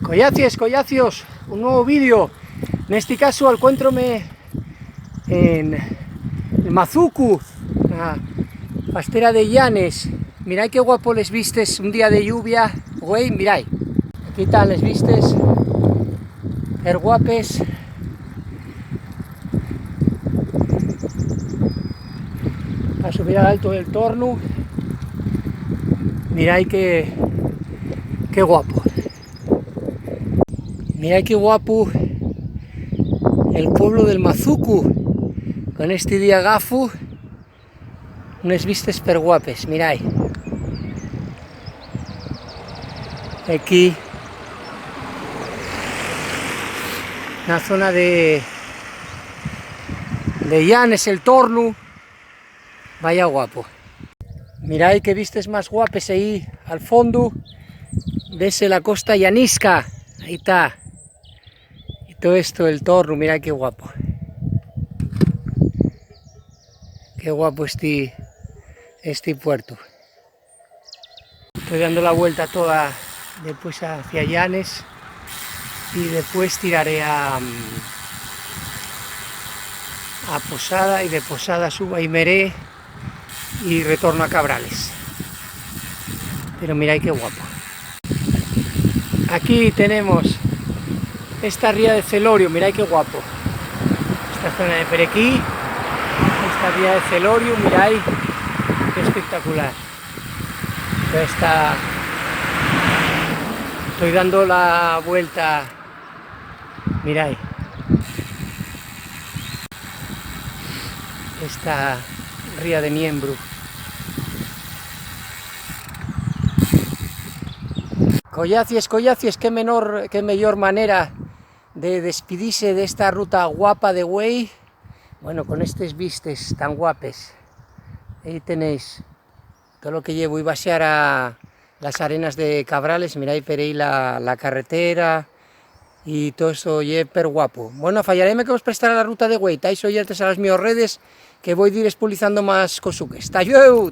Collacies, collacios, un nuevo vídeo. En este caso encuéntrome en el Mazucu, una pastera de llanes. Mirad qué guapo les vistes un día de lluvia, güey, mirad. Aquí están les vistes, her guapes. A subir al alto del torno. Mirad qué guapo. Mirad qué guapo el pueblo del Mazucu, con este día gafu, unas vistas per guapes, mirad. Aquí, una zona de llanes, el torno, vaya guapo. Mirad que vistes más guapes ahí al fondo, ves la costa llanisca, ahí está. Todo esto, el torno, mira qué guapo. Qué guapo este puerto. Estoy dando la vuelta toda después hacia Llanes y después tiraré a Posada, y de Posada subo a Imeré y retorno a Cabrales. Pero mirad qué guapo. Aquí tenemos esta ría de Celorio, mirad qué guapo. Esta zona de Perequí, esta ría de Celorio, mirad qué espectacular. Estoy dando la vuelta, mirad. Esta ría de Miembro. Collacies, qué mejor manera de despedirse de esta ruta guapa de güey. Bueno, con estos vistes tan guapes. Ahí tenéis todo lo que llevo. Iba a ser a las arenas de Cabrales, miráis por ahí la carretera y todo eso, per guapo. Bueno, fallaré que os prestará la ruta de güey. Estáis oyentes a las mías redes que voy a ir expulsando más cosuques. Talleu.